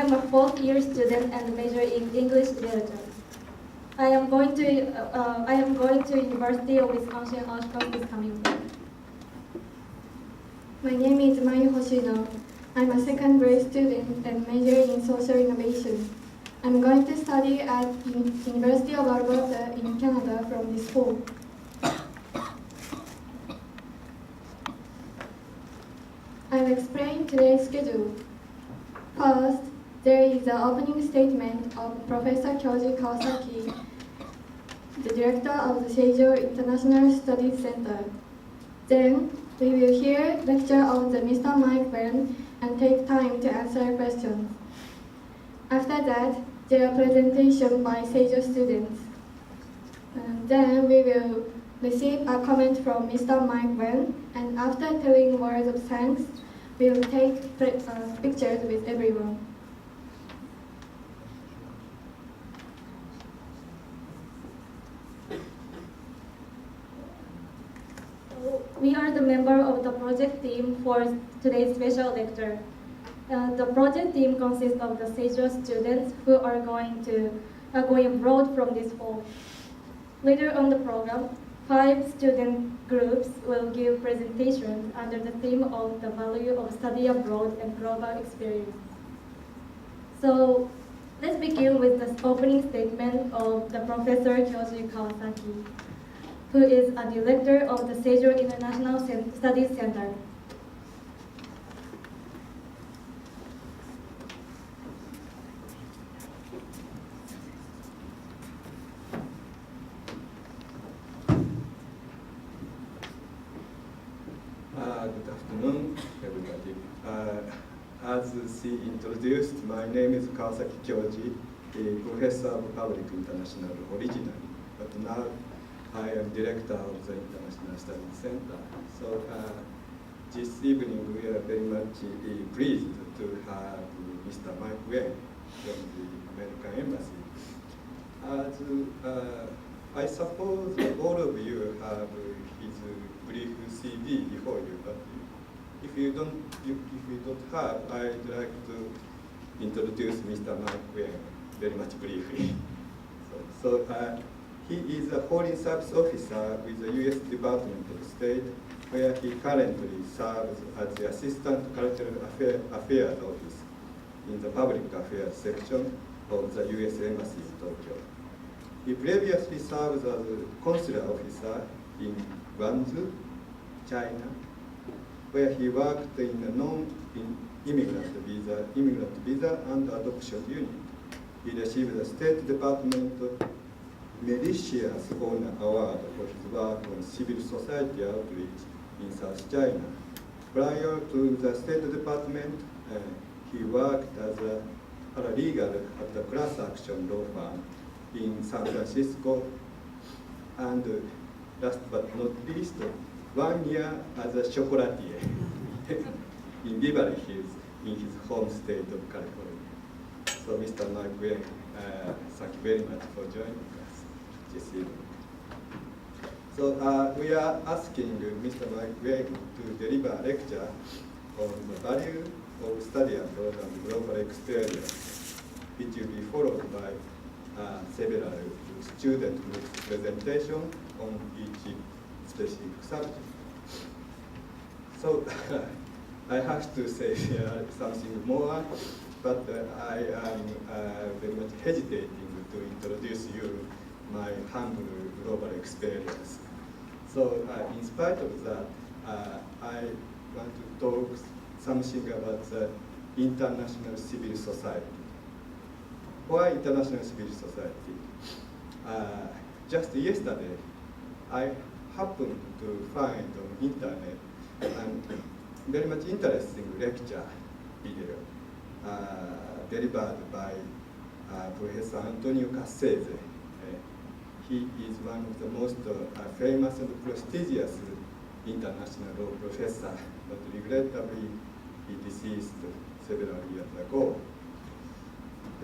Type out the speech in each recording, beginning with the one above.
am a fourth-year student and major in English literature. I am going to University of Wisconsin-Oshkosh this coming week. My name is Mayu Hoshino. I'm a second-grade student and major in social innovation. I'm going to study at University of Alberta in Canada from this fall. I'll explain today's schedule. First, there is the opening statement of Professor Kyoji Kawasaki, the director of the Seijo International Studies Center. Then, we will hear lecture of the Mr. Mike Byrne and take time to answer questions. After that, there are presentations by Seijo students. And then we will receive a comment from Mr. Mike Byrne, and after telling words of thanks, we will take pictures with everyone. We are the member of the project team for today's special lecture. The project team consists of the Seijo students who are going abroad from this fall. Later on the program, 5 student groups will give presentations under the theme of the value of study abroad and global experience. So let's begin with the opening statement of the Professor Kyoji Kawasaki, who is a director of the Seijo International Studies Center. Good afternoon, everybody. As she introduced, my name is Kawasaki Kyoji, a professor of public international originally, but now I am director of the International Studies Center. So this evening we are very much pleased to have Mr. Mike Byrne from the American Embassy. As I suppose all of you have his brief CV before you, but if you don't have, I'd like to introduce Mr. Mike Byrne very much briefly. So he is a Foreign Service Officer with the U.S. Department of State, where he currently serves as the Assistant Cultural Affairs Office in the Public Affairs section of the U.S. Embassy in Tokyo. He previously served as a consular officer in Guangzhou, China, where he worked in a non-immigrant visa and adoption unit. He received the State Department Meritorious Honor Award for his work on civil society outreach in South China. Prior to the State Department, he worked as a paralegal at the class action law firm in San Francisco, and last but not least, 1 year as a chocolatier in Beverly Hills in his home state of California. So Mr. Mike Byrne, thank you very much for joining us this evening. So we are asking Mr. Mike Byrne to deliver a lecture on the value of study abroad and global experience, which will be followed by several student presentation on each specific subject. So I have to say something more, but I am very much hesitating to introduce you my humble global experience. So in spite of that, I want to talk something about the international civil society. Why international civil society? Just yesterday, I happened to find on internet a very much interesting lecture video delivered by Professor Antonio Cassese. He is one of the most famous and prestigious international law professor, but regrettably he deceased several years ago.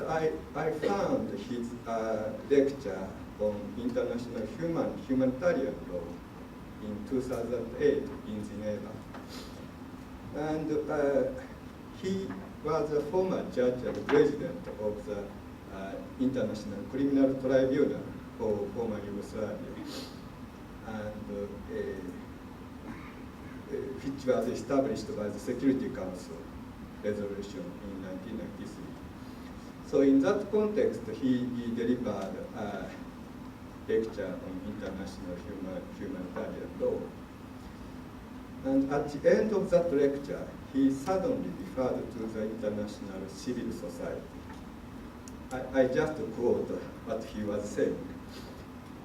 I found his lecture on international humanitarian law in 2008 in Geneva. And he was a former judge and president of the International Criminal Tribunal for former Yugoslavia, and which was established by the Security Council resolution in 1993. So in that context, he delivered a lecture on international humanitarian law. And at the end of that lecture, he suddenly referred to the international civil society. I just quote what he was saying.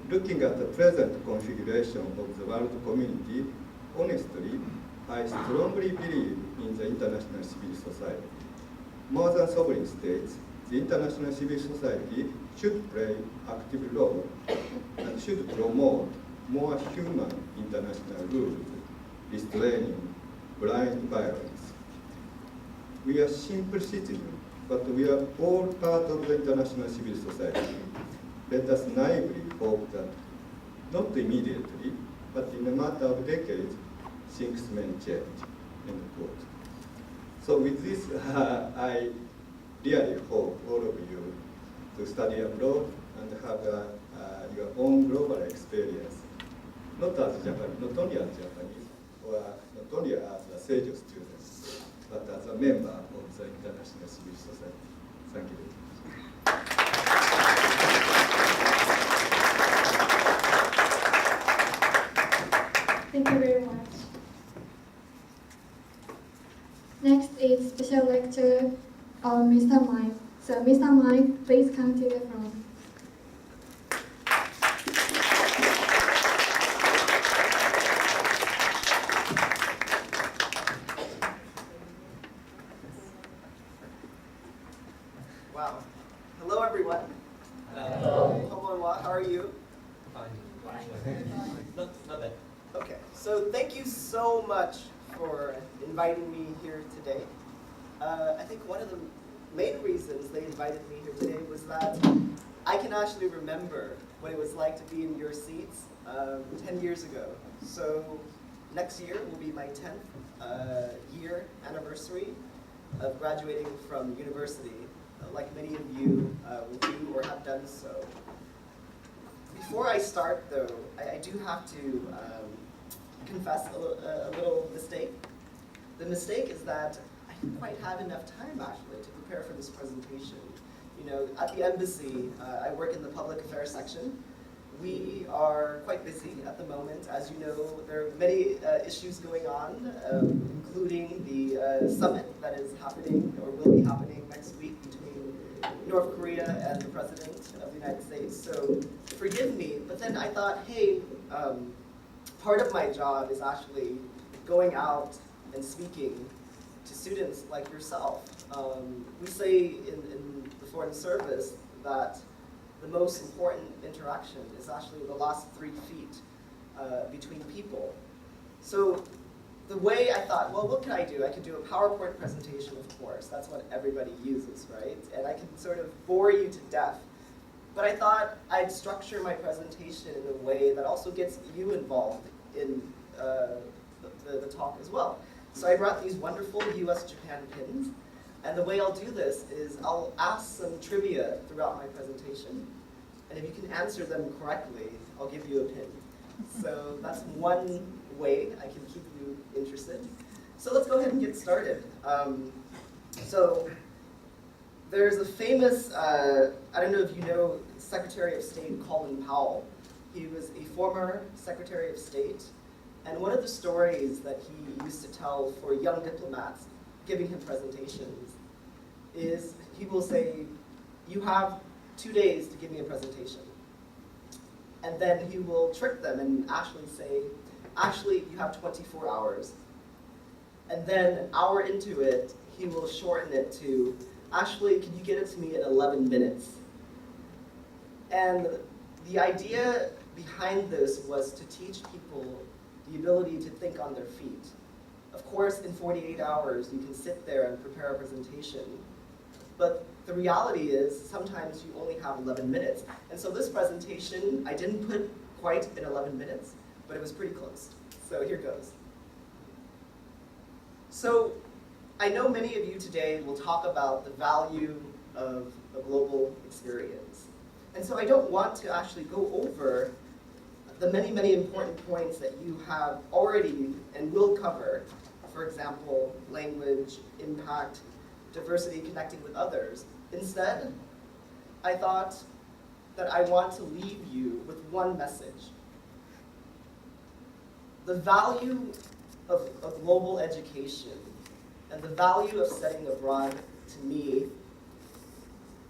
Looking at the present configuration of the world community, honestly, I strongly believe in the international civil society. More than sovereign states, the international civil society should play active role and should promote more human international rules, restraining blind violence. We are simple citizens, but we are all part of the international civil society. Let us naively hope that, not immediately, but in a matter of decades, things may change. End quote. So with this, I really hope all of you to study abroad and have your own global experience, not as Japanese, not only as Japanese, or not only as a Seijo student, but as a member of the International Civil Society. Thank you. Thank you very much. Next is special lecture of Mr. Mike. So Mr. Mike, please come to the front. Wow. Hello, everyone. Hello. Konbanwa, how are you? Not bad. Okay, so thank you so much for inviting me here today. I think one of the main reasons they invited me here today was that I can actually remember what it was like to be in your seats 10 years ago. So next year will be my 10th year anniversary of graduating from university, like many of you will do or have done so. Before I start, though, I do have to confess a little mistake. The mistake is that I didn't quite have enough time, actually, to prepare for this presentation. You know, at the embassy, I work in the public affairs section. We are quite busy at the moment. As you know, there are many issues going on, including the summit that is happening or will be happening next week between North Korea and the President of the United States. So forgive me, but then I thought, hey, part of my job is actually going out and speaking to students like yourself. We say in the Foreign Service that the most important interaction is actually the last 3 feet between people. So the way I thought, well, what can I do? I could do a PowerPoint presentation, of course. That's what everybody uses, right? And I can sort of bore you to death. But I thought I'd structure my presentation in a way that also gets you involved in the talk as well. So I brought these wonderful US-Japan pins. And the way I'll do this is I'll ask some trivia throughout my presentation. And if you can answer them correctly, I'll give you a pin. So that's one way I can keep you interested. So let's go ahead and get started. So there's a famous, I don't know if you know Secretary of State Colin Powell. He was a former Secretary of State. And one of the stories that he used to tell for young diplomats giving him presentations is he will say, you have 2 days to give me a presentation. And then he will trick them and actually say, actually, you have 24 hours. And then an hour into it, he will shorten it to, actually, can you get it to me in 11 minutes? And the idea behind this was to teach people the ability to think on their feet. Of course, in 48 hours, you can sit there and prepare a presentation. But the reality is, sometimes you only have 11 minutes. And so this presentation, I didn't put quite in 11 minutes, but it was pretty close. So here goes. So I know many of you today will talk about the value of a global experience. And so I don't want to actually go over the many, many important points that you have already and will cover. For example, language, impact, diversity, connecting with others. Instead, I thought that I want to leave you with one message. The value of global education and the value of studying abroad, to me,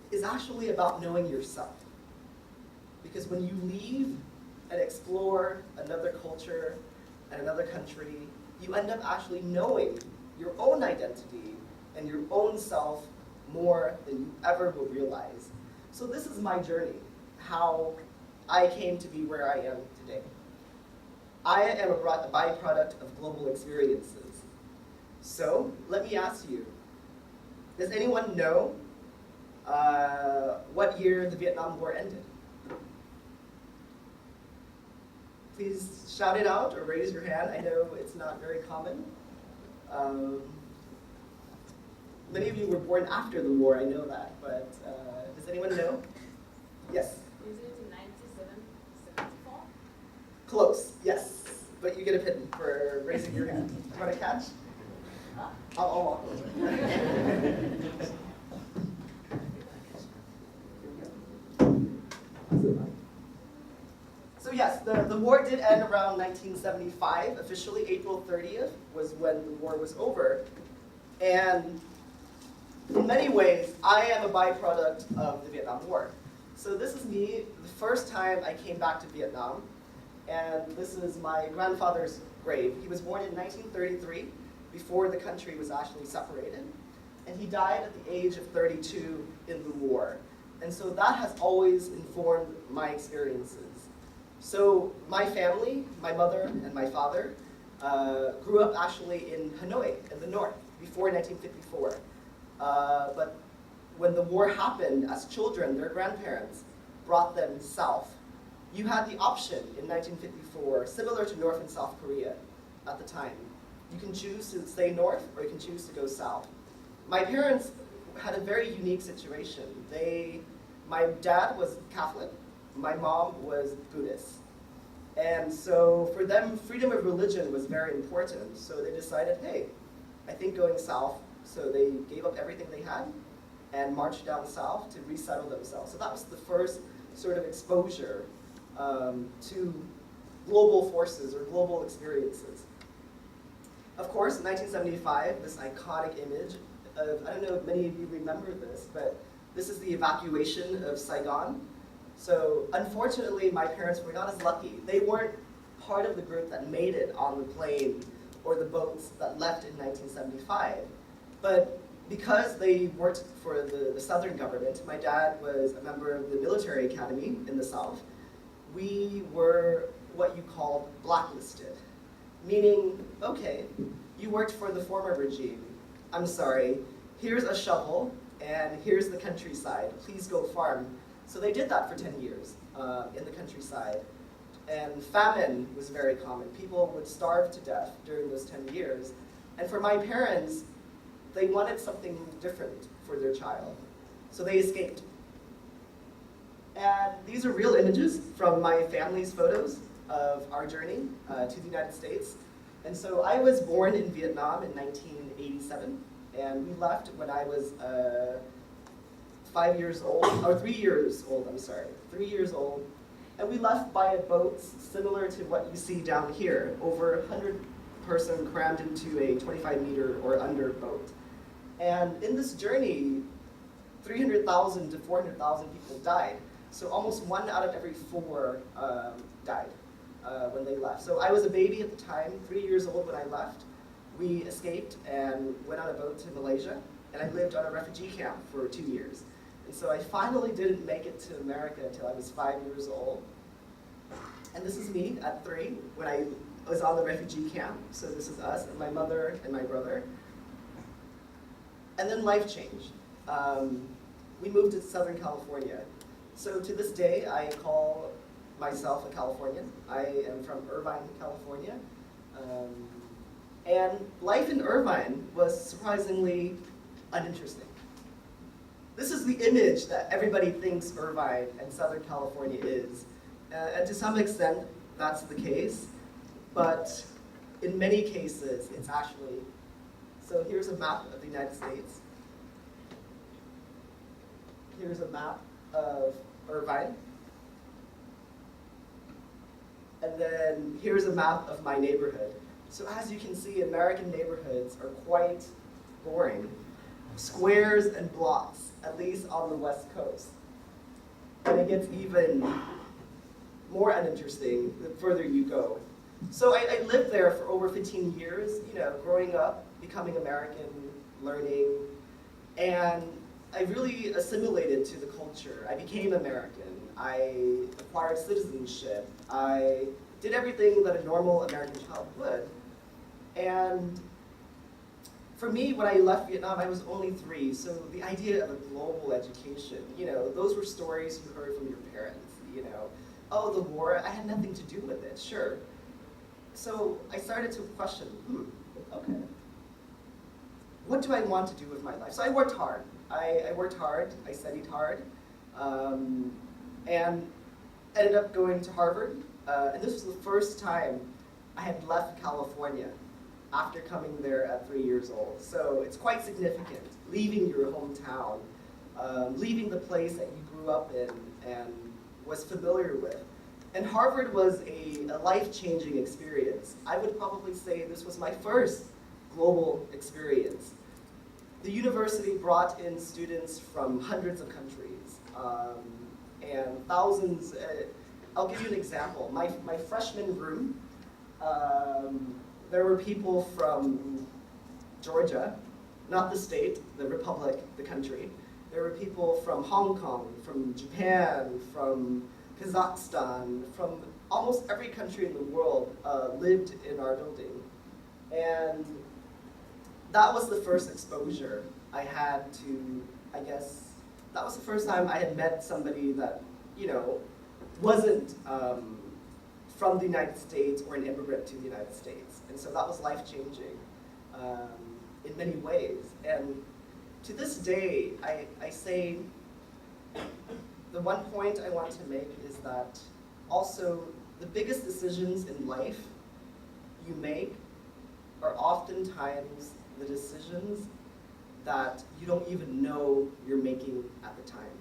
is actually about knowing yourself. Because when you leave and explore another culture and another country, you end up actually knowing your own identity and your own self more than you ever will realize. So this is my journey, how I came to be where I am today. I am a byproduct of global experiences. So let me ask you, does anyone know what year the Vietnam War ended? Please shout it out or raise your hand. I know it's not very common. Many of you were born after the war, I know that, but does anyone know? Yes? Is it in 1974? Close, yes. But you get a pin for raising your hand. You want to catch? I'll walk over. So yes, the war did end around 1975. Officially, April 30th was when the war was over. And in many ways, I am a byproduct of the Vietnam War. So this is me, the first time I came back to Vietnam. And this is my grandfather's grave. He was born in 1933, before the country was actually separated. And he died at the age of 32 in the war. And so that has always informed my experiences. So my family, my mother and my father, grew up actually in Hanoi, in the north, before 1954. But when the war happened, as children, their grandparents brought them south. You had the option in 1954, similar to North and South Korea at the time. You can choose to stay north or you can choose to go south. My parents had a very unique situation. My dad was Catholic, my mom was Buddhist. And so for them, freedom of religion was very important. So they decided, hey, I think going south. So they gave up everything they had and marched down south to resettle themselves. So that was the first sort of exposure to global forces or global experiences. Of course, in 1975, this iconic image of, I don't know if many of you remember this, but this is the evacuation of Saigon. So unfortunately, my parents were not as lucky. They weren't part of the group that made it on the plane or the boats that left in 1975. But because they worked for the Southern government, my dad was a member of the military academy in the South. We were what you called blacklisted. Meaning, okay, you worked for the former regime. I'm sorry, here's a shovel, and here's the countryside. Please go farm. So they did that for 10 years in the countryside. And famine was very common. People would starve to death during those 10 years. And for my parents, they wanted something different for their child. So they escaped. And these are real images from my family's photos of our journey to the United States. And so I was born in Vietnam in 1987, and we left when I was 5 years old, or 3 years old, I'm sorry, 3 years old. And we left by a boat similar to what you see down here, over 100 person crammed into a 25-meter or under boat. And in this journey, 300,000 to 400,000 people died. So almost 1 out of every 4 died when they left. So I was a baby at the time, 3 years old when I left. We escaped and went on a boat to Malaysia, and I lived on a refugee camp for 2 years. And so I finally didn't make it to America until I was 5 years old. And this is me at 3 when I was on the refugee camp. So this is us, and my mother and my brother. And then life changed. We moved to Southern California. So to this day, I call myself a Californian. I am from Irvine, California. And life in Irvine was surprisingly uninteresting. This is the image that everybody thinks Irvine and Southern California is. And to some extent, that's the case. But in many cases, it's actually, so here's a map of the United States. Here's a map of Irvine. And then here's a map of my neighborhood. So as you can see, American neighborhoods are quite boring. Squares and blocks, at least on the West Coast. And it gets even more uninteresting the further you go. So I lived there for over 15 years, growing up, becoming American, learning, and I really assimilated to the culture. I became American. I acquired citizenship. I did everything that a normal American child would. And for me, when I left Vietnam, I was only 3, so the idea of a global education, those were stories you heard from your parents, Oh, the war, I had nothing to do with it, sure. So I started to question, okay, what do I want to do with my life? So I worked hard. I worked hard, I studied hard, and ended up going to Harvard. And this was the first time I had left California after coming there at 3 years old. So it's quite significant, leaving your hometown, leaving the place that you grew up in and was familiar with. And Harvard was a life-changing experience. I would probably say this was my first global experience. The university brought in students from hundreds of countries and thousands. I'll give you an example. My freshman room, there were people from Georgia, not the state, the republic, the country. There were people from Hong Kong, from Japan, from Kazakhstan, from almost every country in the world lived in our building. And that was the first exposure I had to, I guess, that was the first time I had met somebody that, wasn't from the United States or an immigrant to the United States. And so that was life-changing in many ways. And to this day, I say the one point I want to make is that also the biggest decisions in life you make are oftentimes the decisions that you don't even know you're making at the time.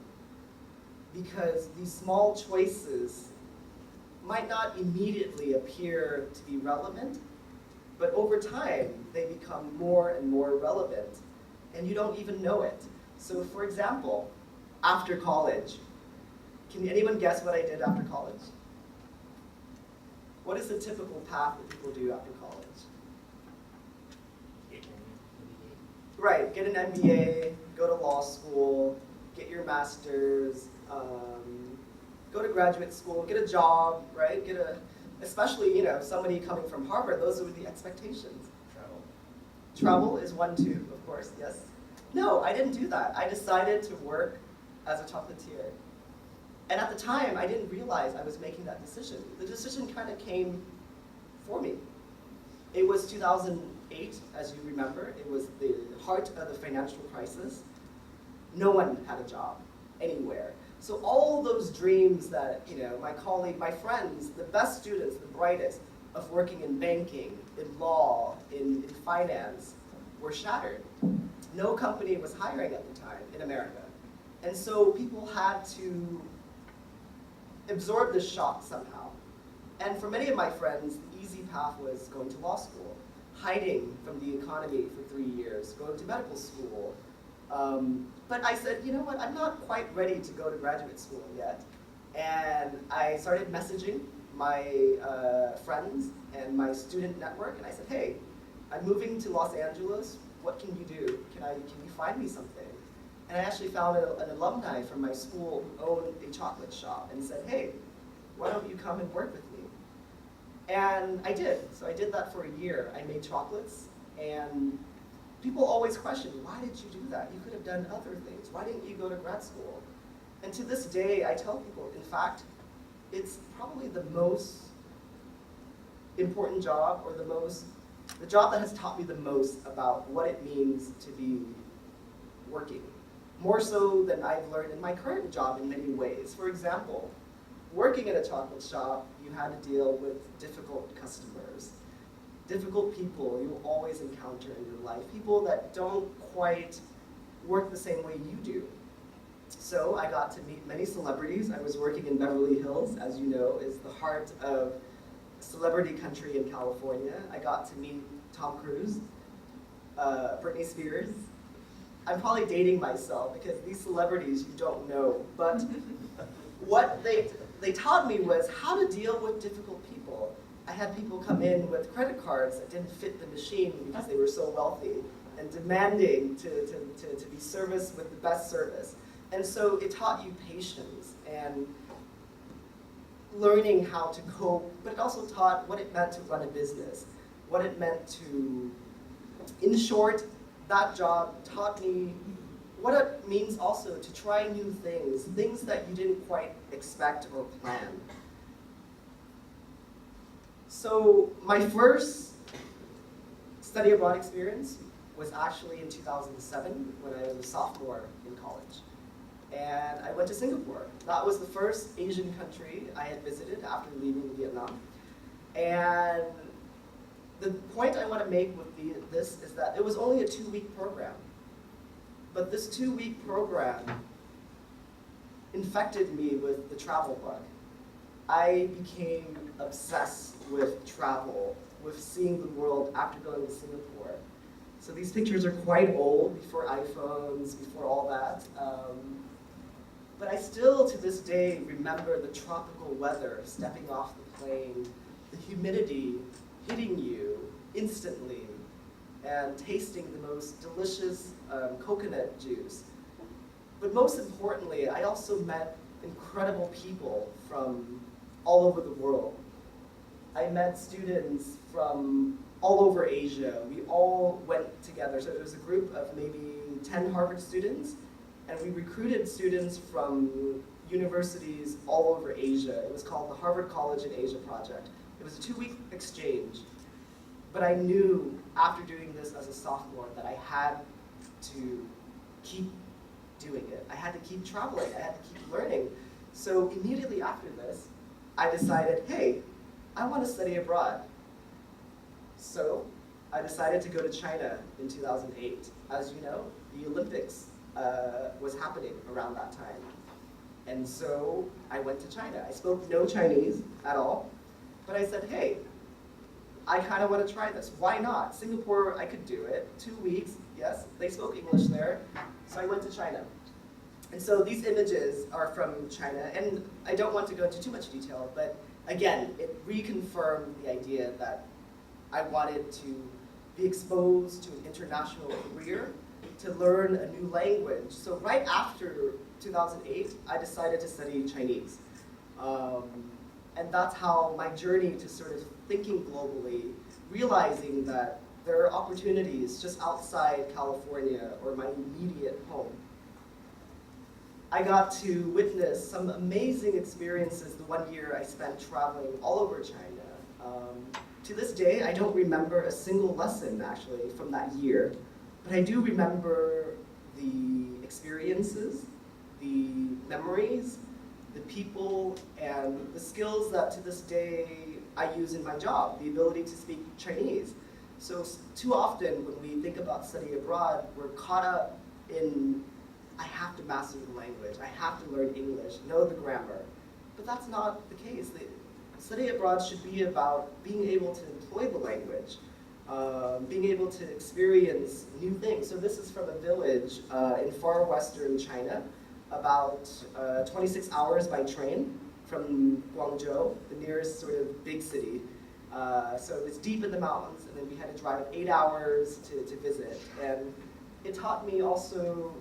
Because these small choices might not immediately appear to be relevant, but over time they become more and more relevant, and you don't even know it. So for example, after college, can anyone guess what I did after college? What is the typical path that people do after college? Right, get an MBA, go to law school, get your master's, go to graduate school, get a job, right? Especially, somebody coming from Harvard, those were the expectations. Travel is one too, of course, yes. No, I didn't do that. I decided to work as a chocolatier. And at the time, I didn't realize I was making that decision. The decision kind of came for me. It was 2008, as you remember. It was the heart of the financial crisis. No one had a job anywhere. So all those dreams that, my colleague, my friends, the best students, the brightest, of working in banking, in law, in finance, were shattered. No company was hiring at the time in America. And so people had to absorb this shock somehow. And for many of my friends, the easy path was going to law school, hiding from the economy for 3 years, going to medical school. But I said, you know what, I'm not quite ready to go to graduate school yet. And I started messaging my friends and my student network, and I said, hey, I'm moving to Los Angeles. What can you do? Can you find me something? And I actually found an alumni from my school who owned a chocolate shop and said, hey, why don't you come and work with me? And I did. So I did that for a year. I made chocolates, and people always question, why did you do that? You could have done other things. Why didn't you go to grad school? And to this day, I tell people, in fact, it's probably the most important job or the most the job that has taught me the most about what it means to be working, more so than I've learned in my current job in many ways. For example, working in a chocolate shop, you had to deal with difficult customers, difficult people you always encounter in your life, people that don't quite work the same way you do. So I got to meet many celebrities. I was working in Beverly Hills, as you know, is the heart of celebrity country in California. I got to meet Tom Cruise, Britney Spears. I'm probably dating myself because these celebrities you don't know, but what they taught me was how to deal with difficult people. I had people come in with credit cards that didn't fit the machine because they were so wealthy and demanding to be serviced with the best service. And so it taught you patience and learning how to cope, but it also taught what it meant to run a business, what it meant to, in short, that job taught me what it means also to try new things, things that you didn't quite expect or plan. So my first study abroad experience was actually in 2007 when I was a sophomore in college. And I went to Singapore. That was the first Asian country I had visited after leaving Vietnam. And the point I want to make with this is that it was only a 2-week program. But this 2-week program infected me with the travel bug. I became obsessed with travel, with seeing the world after going to Singapore. So these pictures are quite old, before iPhones, before all that. But I still, to this day, remember the tropical weather, stepping off the plane, the humidity hitting you instantly, and tasting the most delicious coconut juice. But most importantly, I also met incredible people from all over the world. I met students from all over Asia. We all went together. So it was a group of maybe 10 Harvard students, and we recruited students from universities all over Asia. It was called the Harvard College in Asia Project. It was a 2-week exchange. But I knew after doing this as a sophomore that I had to keep doing it. I had to keep traveling. I had to keep learning. So immediately after this, I decided, hey, I want to study abroad. So I decided to go to China in 2008. As you know, the Olympics was happening around that time. And so I went to China. I spoke no Chinese at all, but I said, hey, I kind of want to try this. Why not? Singapore, I could do it. 2 weeks, yes, they spoke English there. So I went to China. And so these images are from China, and I don't want to go into too much detail, but again, it reconfirmed the idea that I wanted to be exposed to an international career, to learn a new language. So right after 2008, I decided to study Chinese. And that's how my journey to sort of thinking globally, realizing that there are opportunities just outside California or my immediate home. I got to witness some amazing experiences the 1 year I spent traveling all over China. To this day, I don't remember a single lesson, actually, from that year. But I do remember the experiences, the memories, the people, and the skills that to this day I use in my job, the ability to speak Chinese. So too often when we think about study abroad, we're caught up in, I have to master the language, I have to learn English, know the grammar. But that's not the case. Study abroad should be about being able to employ the language, being able to experience new things. So this is from a village in far western China, about 26 hours by train from Guangzhou, the nearest sort of big city. So it's deep in the mountains, and then we had to drive 8 hours to visit. And it taught me also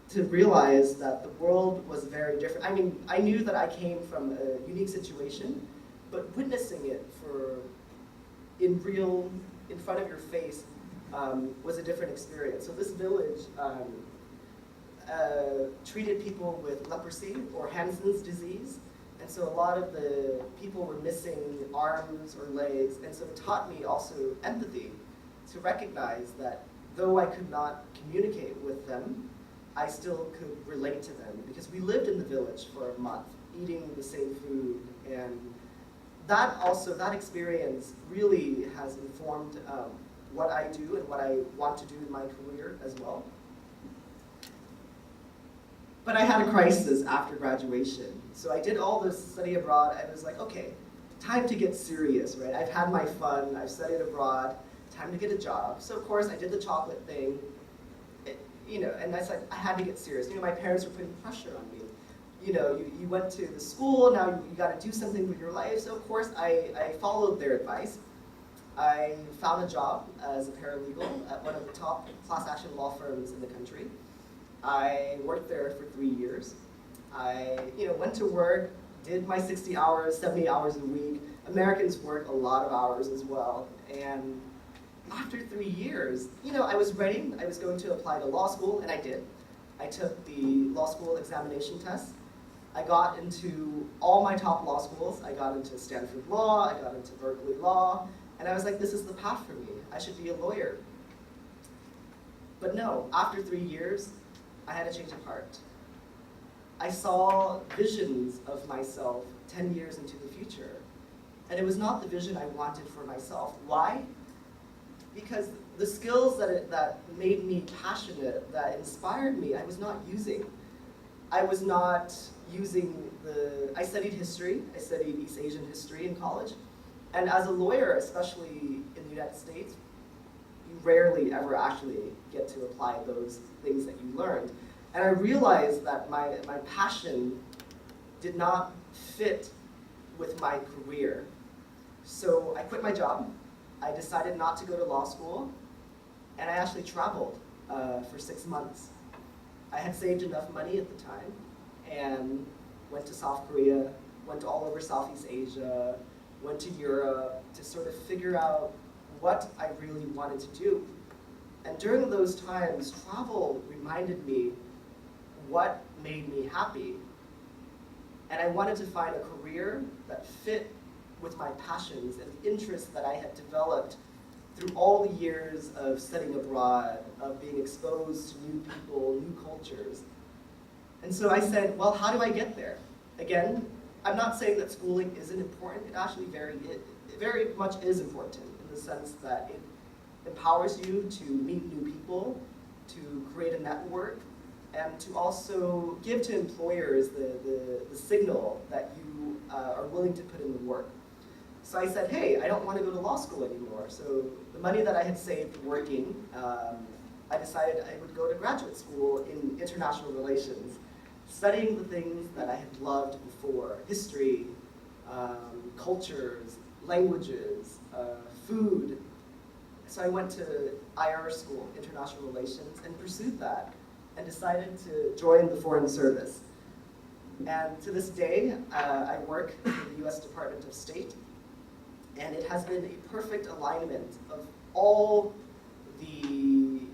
to realize that the world was very different. I mean, I knew that I came from a unique situation, but witnessing it in front of your face was a different experience. So this village treated people with leprosy or Hansen's disease. And so a lot of the people were missing arms or legs, and so it taught me also empathy to recognize that though I could not communicate with them, I still could relate to them because we lived in the village for a month, eating the same food, and that experience really has informed what I do and what I want to do in my career as well. But I had a crisis after graduation. So I did all this study abroad. I was like, okay, time to get serious, right? I've had my fun, I've studied abroad, time to get a job. So of course I did the chocolate thing, and I said, I had to get serious. My parents were putting pressure on me. You went to the school, now you got to do something with your life. So of course I followed their advice. I found a job as a paralegal at one of the top class action law firms in the country. I worked there for 3 years. I went to work, did my 60 hours, 70 hours a week. Americans work a lot of hours as well. And after 3 years, I was ready. I was going to apply to law school, and I did. I took the law school examination test. I got into all my top law schools. I got into Stanford Law, I got into Berkeley Law, and I was like, this is the path for me. I should be a lawyer. But no, after 3 years, I had a change of heart. I saw visions of myself 10 years into the future, and it was not the vision I wanted for myself. Why? Because the skills that made me passionate, that inspired me, I was not using. I was not using I studied history, I studied East Asian history in college, and as a lawyer, especially in the United States, you rarely ever actually get to apply those things that you learned. And I realized that my passion did not fit with my career. So I quit my job. I decided not to go to law school, and I actually traveled for 6 months. I had saved enough money at the time and went to South Korea, went all over Southeast Asia, went to Europe to sort of figure out what I really wanted to do. And during those times, travel reminded me what made me happy. And I wanted to find a career that fit with my passions and interests that I had developed through all the years of studying abroad, of being exposed to new people, new cultures. And so I said, well, how do I get there? Again, I'm not saying that schooling isn't important. It actually it very much is important in the sense that it empowers you to meet new people, to create a network, and to also give to employers the signal that you are willing to put in the work. So I said, hey, I don't want to go to law school anymore. So the money that I had saved working, I decided I would go to graduate school in international relations, studying the things that I had loved before: history, cultures, languages, food. So I went to IR school, international relations, and pursued that, and decided to join the Foreign Service. And to this day, I work for the US Department of State, and it has been a perfect alignment of all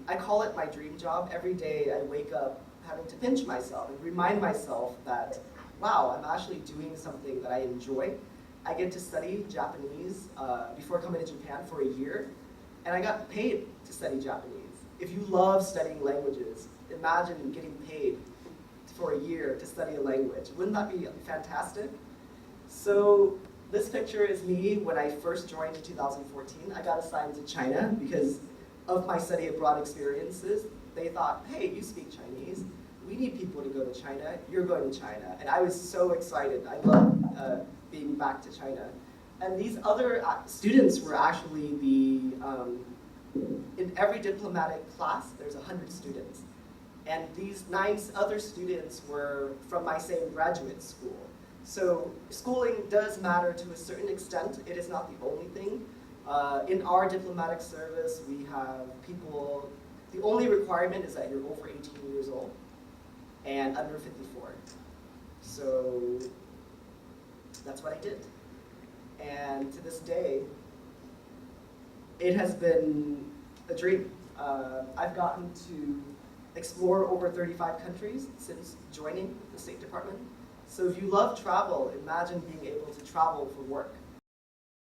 I call it my dream job. Every day I wake up having to pinch myself and remind myself that, wow, I'm actually doing something that I enjoy. I get to study Japanese before coming to Japan for a year, and I got paid to study Japanese. If you love studying languages, imagine getting paid for a year to study a language. Wouldn't that be fantastic? So this picture is me when I first joined in 2014. I got assigned to China because of my study abroad experiences. They thought, hey, you speak Chinese. We need people to go to China. You're going to China. And I was so excited. I love being back to China. And these other students were actually in every diplomatic class, there's 100 students. And these 9 other students were from my same graduate school. So schooling does matter to a certain extent. It is not the only thing. In our diplomatic service, we have people, the only requirement is that you're over 18 years old and under 54. So that's what I did. And to this day, it has been a dream. I've gotten to explore over 35 countries since joining the State Department. So if you love travel, imagine being able to travel for work.